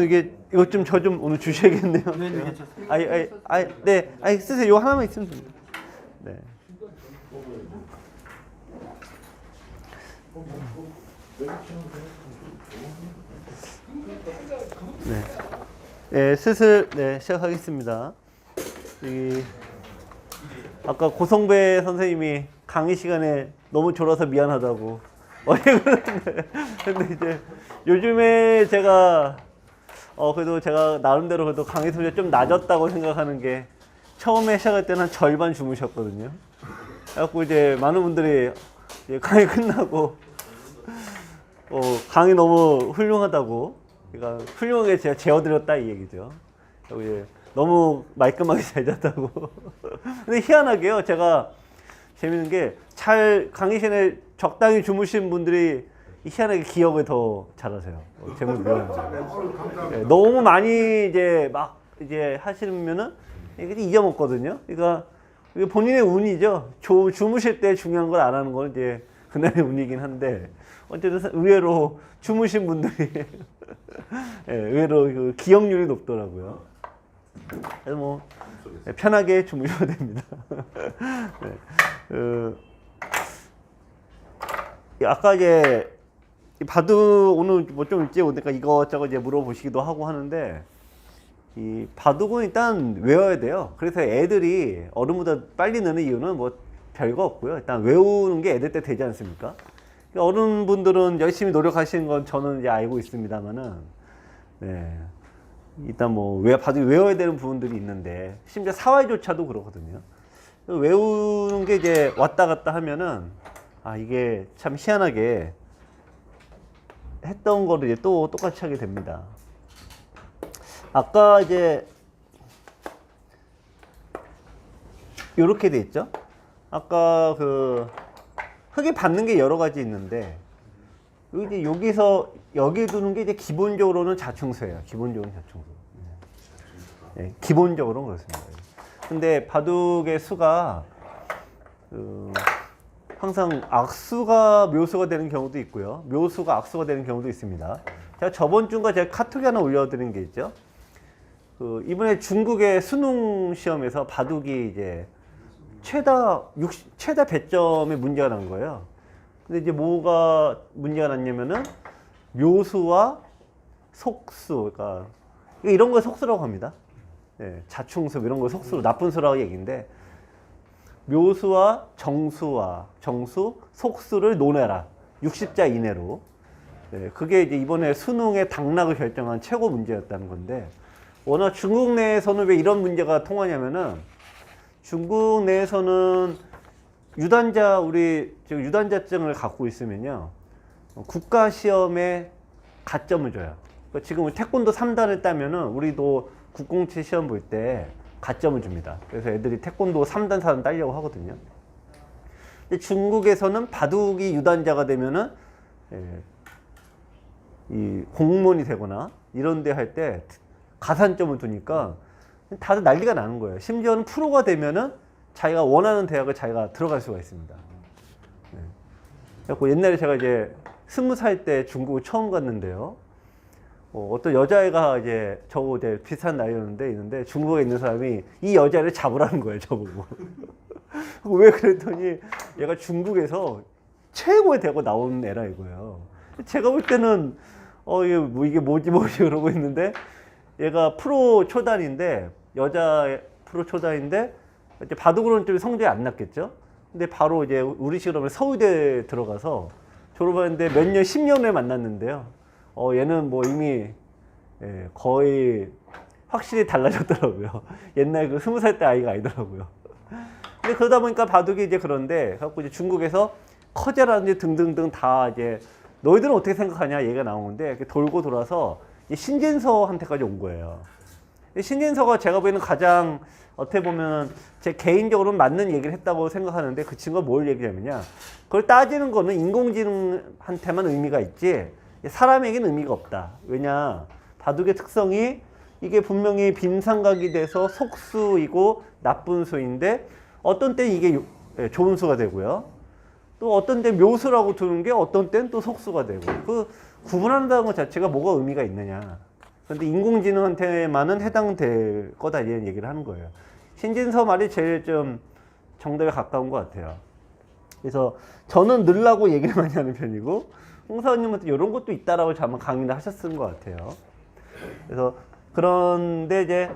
이게 이것 좀 저 좀 오늘 주셔야겠네요. 네, 괜찮습니다. 네, 쓰세요. 이거 하나만 있으면 됩니다. 네. 네. 네, 슬슬 시작하겠습니다. 아까 고성배 선생님이 강의 시간에 너무 졸아서 미안하다고 근데 이제 요즘에 제가 그래도 제가 나름대로 그래도 강의 소리가 좀 낮았다고 생각하는 게 처음에 시작할 때는 한 절반 주무셨거든요. 그래갖고 이제 많은 분들이 이제 강의 끝나고 강의 너무 훌륭하다고, 그러니까 훌륭하게 제가 재워드렸다 이 얘기죠. 이제 너무 말끔하게 잘 잤다고. 근데 희한하게요, 제가 재밌는 게 강의 시간에 적당히 주무신 분들이 희한하게 기억을 더 잘하세요. 제목을. 네, 너무 많이 이제 하시면은 이게 잊어먹거든요. 그러니까 이게 본인의 운이죠. 주무실 때 중요한 걸 안 하는 건 이제 그날의 운이긴 한데, 어쨌든 의외로 주무신 분들이 네, 의외로 그 기억률이 높더라고요. 그래서 뭐 편하게 주무셔도 됩니다. 네. 아까 이제 바둑 오늘 뭐 좀 일찍 오니까 이것저것 이제 물어보시기도 하고 하는데, 이 바둑은 일단 외워야 돼요. 그래서 애들이 어른보다 빨리 느는 이유는 뭐 별거 없고요. 일단 외우는 게 애들 때 되지 않습니까? 그러니까 어른분들은 열심히 노력하시는 건 저는 이제 알고 있습니다만은, 네. 일단 뭐 바둑 외워야 되는 부분들이 있는데, 심지어 사활조차도 그렇거든요. 외우는 게 이제 왔다 갔다 하면은 이게 참 희한하게 했던 거를 이제 또 똑같이 하게 됩니다. 아까 이제 요렇게 돼 있죠. 아까 그 흙에 받는 게 여러 가지 있는데, 여기 두는 게 이제 기본적으로는 자충수예요. 기본적으로는 자충수. 네, 기본적으로는 그렇습니다. 근데 바둑의 수가 항상 악수가 묘수가 되는 경우도 있고요. 묘수가 악수가 되는 경우도 있습니다. 제가 저번 주인가 제가 카톡에 하나 올려드린 게 있죠. 이번에 중국의 수능 시험에서 바둑이 이제 최다 100점의 문제가 난 거예요. 근데 이제 뭐가 문제가 났냐면은 묘수와 속수, 그러니까 이런 걸 속수라고 합니다. 네, 자충수 이런 걸 속수, 나쁜 수라고 얘기인데, 묘수와 정수, 속수를 논해라. 60자 이내로. 네, 그게 이제 이번에 수능의 당락을 결정한 최고 문제였다는 건데, 워낙 중국 내에서는 왜 이런 문제가 통하냐면은, 중국 내에서는 우리 지금 유단자증을 갖고 있으면요, 국가 시험에 가점을 줘요. 그러니까 지금 태권도 3단을 따면은 우리도 국공채 시험 볼 때 가점을 줍니다. 그래서 애들이 태권도 3단, 4단 따려고 하거든요. 근데 중국에서는 바둑이 유단자가 되면은 이 공무원이 되거나 이런 데 할 때 가산점을 두니까 다들 난리가 나는 거예요. 심지어는 프로가 되면은 자기가 원하는 대학을 자기가 들어갈 수가 있습니다. 네. 그래서 옛날에 제가 이제 20살 때 중국을 처음 갔는데요. 어떤 여자애가 이제 저하고 이제 비슷한 나이였는데 있는데, 중국에 있는 사람이 이 여자를 잡으라는 거예요, 저보고. 왜 그랬더니 얘가 중국에서 최고의 대학을 나온 애라 이거예요. 제가 볼 때는 이게 뭐지 그러고 있는데, 얘가 프로 초단인데, 여자 프로 초단인데 이제 바둑으로는 좀 성적이 안 났겠죠. 근데 바로 이제 우리 식으로 하면 서울대 들어가서 졸업하는데 몇 년, 10년 후에 만났는데요. 얘는 뭐 이미 거의 확실히 달라졌더라고요. 옛날 그 20살 때 아이가 아니더라고요. 근데 그러다 보니까 바둑이 이제 그런데, 갖고 이제 중국에서 커제라든지 등등등 다 이제 너희들은 어떻게 생각하냐 얘기가 나오는데, 이렇게 돌고 돌아서 신진서한테까지 온 거예요. 신진서가 제가 보기에는 가장 어떻게 보면 제 개인적으로는 맞는 얘기를 했다고 생각하는데, 그 친구가 뭘 얘기하냐면요, 그걸 따지는 거는 인공지능한테만 의미가 있지 사람에게는 의미가 없다. 왜냐, 바둑의 특성이 이게 분명히 빈삼각이 돼서 속수이고 나쁜 수인데, 어떤 때는 이게 좋은 수가 되고요, 또 어떤 때 묘수라고 두는 게 어떤 때는 또 속수가 되고, 그 구분한다는 것 자체가 뭐가 의미가 있느냐. 근데 인공지능한테만은 해당될 거다 이런 얘기를 하는 거예요. 신진서 말이 제일 좀 정답에 가까운 것 같아요. 그래서 저는 늘라고 얘기를 많이 하는 편이고 홍사원님한테 이런 것도 있다라고 한번 강의를 하셨은 것 같아요. 그래서 그런데 이제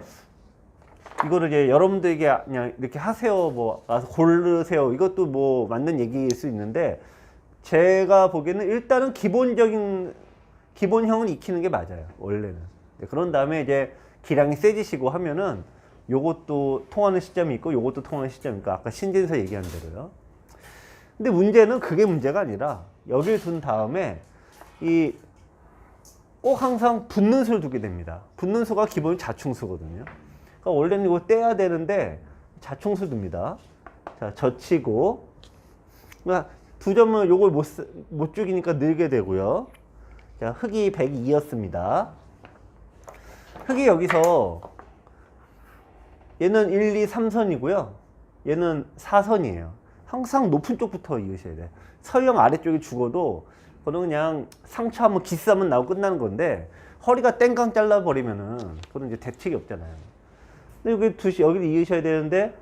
이거를 이제 여러분들에게 그냥 이렇게 하세요, 뭐 와서 고르세요, 이것도 뭐 맞는 얘기일 수 있는데 제가 보기에는 일단은 기본형은 익히는 게 맞아요, 원래는. 그런 다음에 이제 기량이 세지시고 하면은 요것도 통하는 시점이 있고 요것도 통하는 시점이 있고 아까 신진서 얘기한 대로요. 근데 문제는 그게 문제가 아니라 여기를 둔 다음에 이 꼭 항상 붙는 수를 두게 됩니다. 붙는 수가 기본 자충수거든요. 그러니까 원래는 이거 떼야 되는데 자충수 둡니다. 자, 젖히고 그러니까 두 점은 요걸 못 죽이니까 늘게 되고요. 자, 흙이 102였습니다. 흙이 여기서 얘는 1, 2, 3선이고요. 얘는 4선이에요. 항상 높은 쪽부터 이으셔야 돼요. 설령 아래쪽이 죽어도 그거는 그냥 상처 한번 기스 한번 나고 끝나는 건데 허리가 땡깡 잘라버리면은 그건 이제 대책이 없잖아요. 근데 여기 여기를 이으셔야 되는데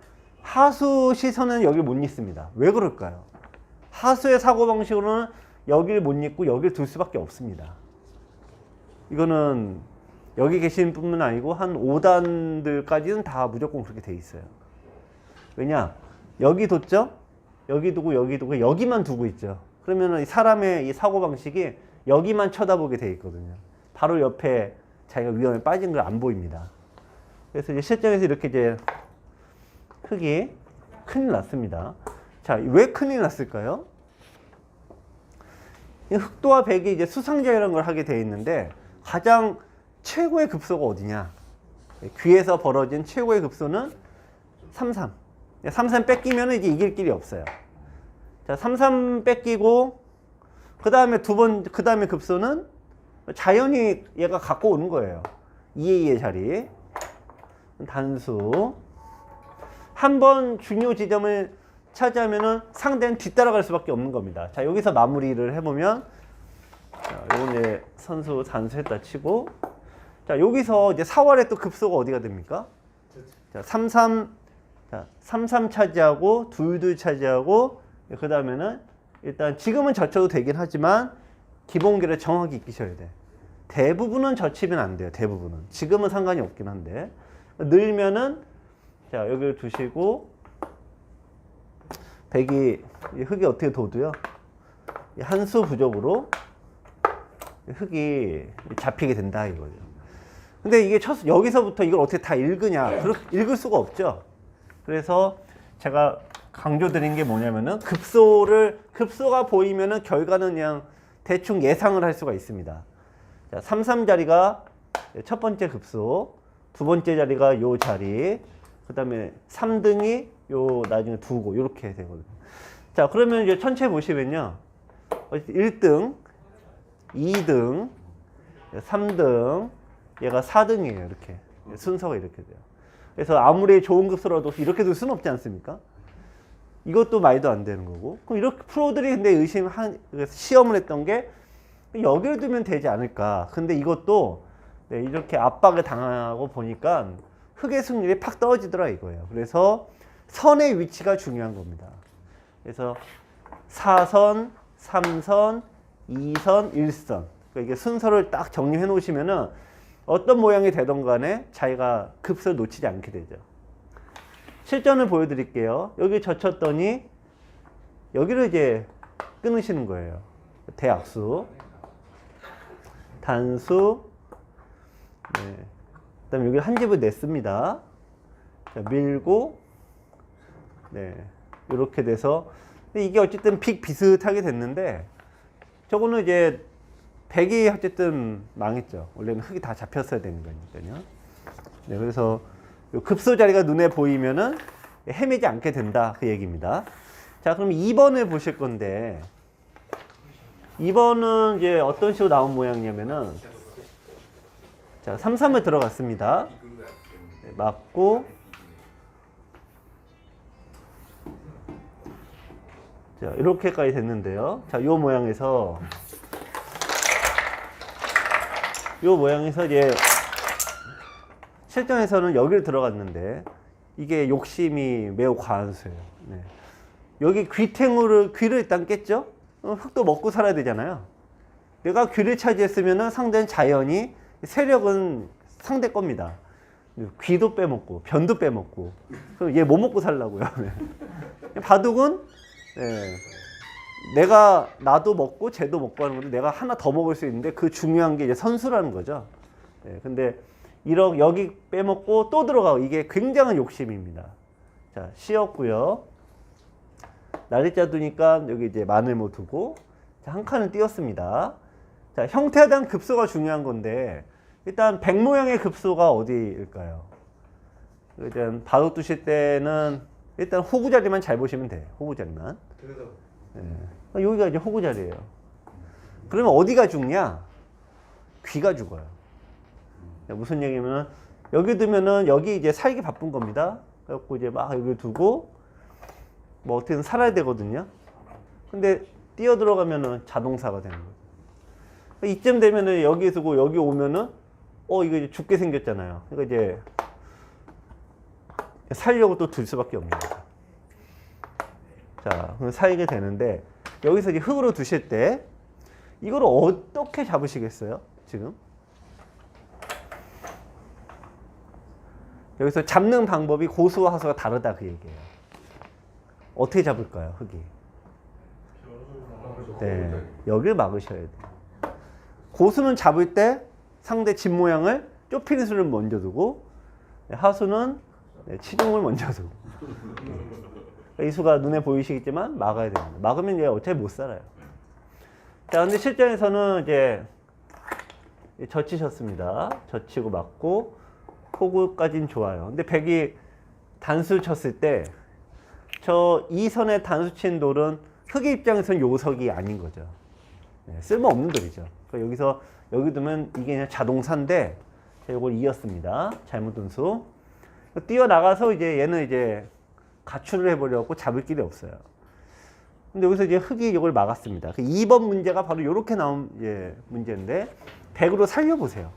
하수 시선은 여기 못 잇습니다. 왜 그럴까요? 하수의 사고방식으로는 여기를 못 잇고 여기를 둘 수밖에 없습니다. 이거는 여기 계신 분은 아니고 한 5단들까지는 다 무조건 그렇게 돼 있어요. 왜냐? 여기 뒀죠? 여기 두고 여기 두고 여기만 두고 있죠. 그러면은 이 사람의 이 사고방식이 여기만 쳐다보게 돼 있거든요. 바로 옆에 자기가 위험에 빠진 걸 안 보입니다. 그래서 이제 실전에서 이렇게 이제 흙이 큰일 났습니다. 자, 왜 큰일 났을까요? 이 흙도와 백이 이제 수상자라는 걸 하게 돼 있는데 가장 최고의 급소가 어디냐? 귀에서 벌어진 최고의 급소는 33. 33 뺏기면 이제 이길 길이 없어요. 자, 33 뺏기고 그 다음에 그 다음에 급소는 자연히 얘가 갖고 오는 거예요. 2의 2의 자리. 단수. 한 번 중요 지점을 차지하면은 상대는 뒤따라갈 수밖에 없는 겁니다. 자, 여기서 마무리를 해보면, 자, 요건 이제 선수 단수했다 치고, 자, 여기서 이제 4월에 또 급소가 어디가 됩니까? 자, 33, 자, 33 차지하고, 22 차지하고, 그 다음에는 일단 지금은 젖혀도 되긴 하지만 기본기를 정확히 익히셔야 돼. 대부분은 젖히면 안 돼요. 대부분은. 지금은 상관이 없긴 한데. 늘면은, 자, 여기를 두시고, 흙이 어떻게 둬도요? 한 수 부족으로 흙이 잡히게 된다 이거죠. 근데 이게 여기서부터 이걸 어떻게 다 읽으냐? 읽을 수가 없죠. 그래서 제가 강조드린 게 뭐냐면은 급소가 보이면은 결과는 그냥 대충 예상을 할 수가 있습니다. 자, 33 자리가 첫 번째 급소, 두 번째 자리가 요 자리, 그 다음에 3등이 요 나중에 두고 이렇게 되거든요. 자, 그러면 이제 전체 보시면요, 1등, 2등, 3등, 얘가 4등이에요. 이렇게 순서가 이렇게 돼요. 그래서 아무리 좋은 급소라도 이렇게 둘 수는 없지 않습니까? 이것도 말도 안 되는 거고. 그럼 이렇게 프로들이 근데 시험을 했던 게 여기를 두면 되지 않을까. 근데 이것도 네, 이렇게 압박을 당하고 보니까 흙의 승률이 팍 떨어지더라 이거예요. 그래서 선의 위치가 중요한 겁니다. 그래서 4선, 3선, 2선, 1선. 그러니까 이게 순서를 딱 정리해 놓으시면은 어떤 모양이 되던 간에 자기가 급소를 놓치지 않게 되죠. 실전을 보여드릴게요. 여기 젖혔더니 여기를 이제 끊으시는 거예요. 대악수, 단수, 네. 그 다음에 여기 한 집을 냈습니다. 자, 밀고, 네. 이렇게 돼서, 근데 이게 어쨌든 비슷하게 됐는데, 저거는 이제 백이 어쨌든 망했죠. 원래는 흙이 다 잡혔어야 되는 거니까요. 네, 그래서 급소 자리가 눈에 보이면은 헤매지 않게 된다. 그 얘기입니다. 자, 그럼 2번을 보실 건데, 2번은 이제 어떤 식으로 나온 모양이냐면은, 자, 33을 들어갔습니다. 네, 맞고, 자, 이렇게까지 됐는데요. 자, 요 모양에서 이제 실전에서는 여기를 들어갔는데 이게 욕심이 매우 과한 수예요. 네. 여기 귀를 일단 깼죠? 흙도 먹고 살아야 되잖아요. 내가 귀를 차지했으면 상대는 자연히 세력은 상대 겁니다. 귀도 빼먹고 변도 빼먹고 그럼 얘 뭐 먹고 살라고요? 네. 바둑은 나도 먹고 쟤도 먹고 하는 건데 내가 하나 더 먹을 수 있는데 그 중요한 게 이제 선수라는 거죠. 근데 여기 빼먹고 또 들어가고 이게 굉장한 욕심입니다. 자, 씌었고요. 날리자 두니까 여기 이제 마늘모 두고 자, 한 칸을 띄웠습니다. 자, 형태에 대한 급소가 중요한 건데 일단 백 모양의 급소가 어디일까요? 일단 바둑 두실 때는 일단 호구 자리만 잘 보시면 돼요. 호구 자리만. 여기가 이제 호구 자리예요. 그러면 어디가 죽냐? 귀가 죽어요. 무슨 얘기냐면 여기 두면은 여기 이제 살기 바쁜 겁니다. 그래갖고 이제 막 여기 두고 뭐 어떻게든 살아야 되거든요. 근데 뛰어 들어가면은 자동사가 되는 거예요. 이쯤 되면은 여기 두고 여기 오면은 이거 이제 죽게 생겼잖아요. 그러니까 이제 살려고 또 둘 수밖에 없는 거죠. 자, 그럼 살게 되는데 여기서 이제 흙으로 두실 때 이걸 어떻게 잡으시겠어요? 지금 여기서 잡는 방법이 고수와 하수가 다르다 그 얘기예요. 어떻게 잡을까요, 흙이? 네, 여기를 막으셔야 돼요. 고수는 잡을 때 상대 집 모양을 좁히는 수를 먼저 두고 하수는 치중을 먼저 두고 이 수가 눈에 보이시겠지만 막아야 됩니다. 막으면 이제 어차피 못 살아요. 자, 근데 실전에서는 이제 젖히셨습니다. 젖히고 막고 호구까지는 좋아요. 근데 백이 단수 쳤을 때 이 선에 단수 친 돌은 흑의 입장에서는 요석이 아닌 거죠. 쓸모없는 돌이죠. 그러니까 여기서 여기 두면 이게 그냥 자동사인데 이걸 이었습니다. 잘못 둔 수. 뛰어나가서 이제 얘는 이제 가출을 해버려갖고 잡을 길이 없어요. 근데 여기서 이제 흑이 이걸 막았습니다. 2번 문제가 바로 이렇게 나온 문제인데 백으로 살려보세요.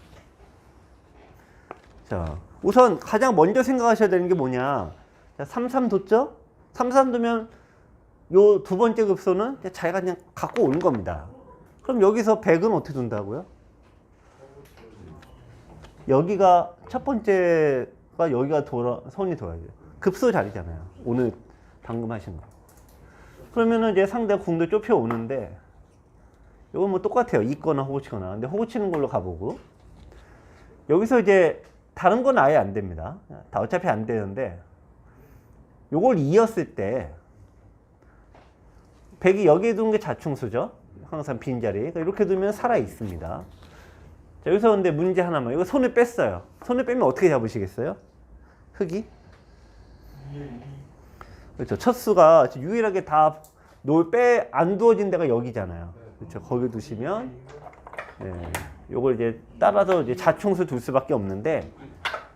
자, 우선 가장 먼저 생각하셔야 되는 게 뭐냐. 자, 3,3 뒀죠? 3,3 두면 요 두 번째 급소는 자기가 그냥 갖고 오는 겁니다. 그럼 여기서 백은 어떻게 둔다고요? 여기가 첫 번째가 여기가 손이 돌아야 돼요. 급소 자리잖아요. 오늘 방금 하신 거. 그러면은 이제 상대가 궁도 좁혀 오는데 이건 뭐 똑같아요. 있거나 호구 치거나. 근데 호구 치는 걸로 가보고 여기서 이제 다른 건 아예 안 됩니다. 다 어차피 안 되는데 요걸 이었을 때 백이 여기에 두는 게 자충수죠. 항상 빈자리. 그러니까 이렇게 두면 살아 있습니다. 자, 여기서 근데 문제 하나만. 이거 손을 뺐어요. 손을 빼면 어떻게 잡으시겠어요? 흙이? 그렇죠. 첫 수가 유일하게 다 안 두어진 데가 여기잖아요. 그렇죠. 거기 두시면 요걸 이제 따라서 이제 자충수 둘 수밖에 없는데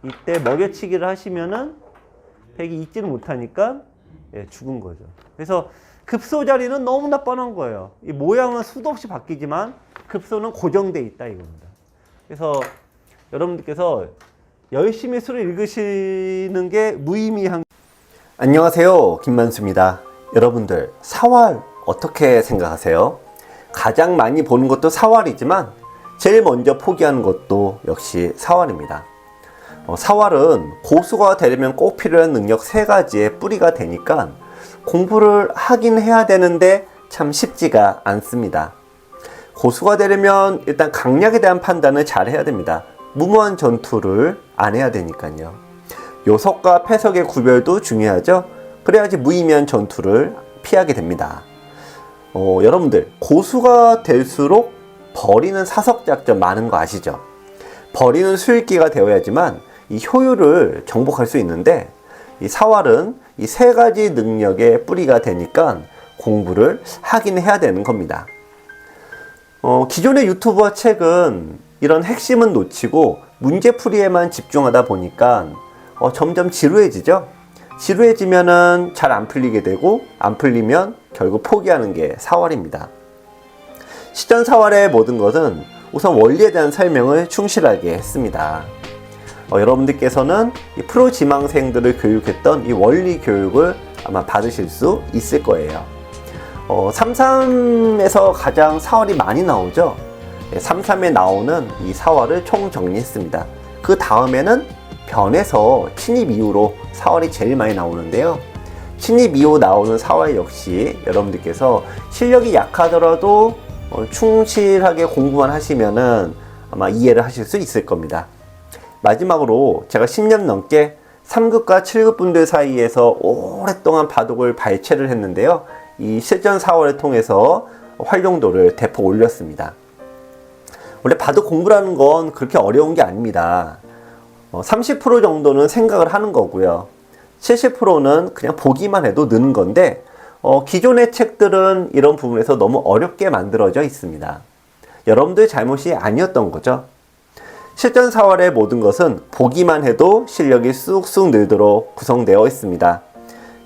이때 먹여치기를 하시면은 백이 있지는 못하니까 죽은 거죠. 그래서 급소 자리는 너무나 뻔한 거예요. 이 모양은 수도 없이 바뀌지만 급소는 고정돼 있다 이겁니다. 그래서 여러분들께서 열심히 수를 읽으시는 게 무의미한. 안녕하세요, 김만수입니다. 여러분들 사활 어떻게 생각하세요? 가장 많이 보는 것도 사활이지만 제일 먼저 포기하는 것도 역시 사활입니다. 사활은 고수가 되려면 꼭 필요한 능력 3가지의 뿌리가 되니까 공부를 하긴 해야 되는데 참 쉽지가 않습니다. 고수가 되려면 일단 강약에 대한 판단을 잘 해야 됩니다. 무모한 전투를 안 해야 되니까요. 요석과 패석의 구별도 중요하죠. 그래야지 무의미한 전투를 피하게 됩니다. 여러분들 고수가 될수록 버리는 사석작전 많은 거 아시죠? 버리는 수익기가 되어야지만 이 효율을 정복할 수 있는데 이 사활은 이 3가지 능력의 뿌리가 되니까 공부를 하긴 해야 되는 겁니다. 기존의 유튜브와 책은 이런 핵심은 놓치고 문제풀이에만 집중하다 보니까 점점 지루해지죠. 지루해지면은 잘 안 풀리게 되고 안 풀리면 결국 포기하는 게 사활입니다. 시전 사활의 모든 것은 우선 원리에 대한 설명을 충실하게 했습니다. 여러분들께서는 이 프로 지망생들을 교육했던 이 원리 교육을 아마 받으실 수 있을 거예요. 33에서 가장 사활이 많이 나오죠. 33에 나오는 이 사활을 총 정리했습니다. 그 다음에는 변에서 친입 이후로 사활이 제일 많이 나오는데요. 친입 이후 나오는 사활 역시 여러분들께서 실력이 약하더라도 충실하게 공부만 하시면은 아마 이해를 하실 수 있을 겁니다. 마지막으로 제가 10년 넘게 3급과 7급 분들 사이에서 오랫동안 바둑을 발췌를 했는데요. 이 실전 4월을 통해서 활용도를 대폭 올렸습니다. 원래 바둑 공부라는 건 그렇게 어려운 게 아닙니다. 30% 정도는 생각을 하는 거고요. 70%는 그냥 보기만 해도 느는 건데 기존의 책들은 이런 부분에서 너무 어렵게 만들어져 있습니다. 여러분들 잘못이 아니었던 거죠. 실전 4월의 모든 것은 보기만 해도 실력이 쑥쑥 늘도록 구성되어 있습니다.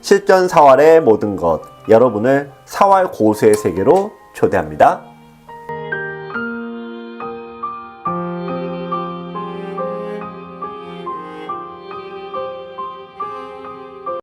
실전 4월의 모든 것, 여러분을 4월 고수의 세계로 초대합니다.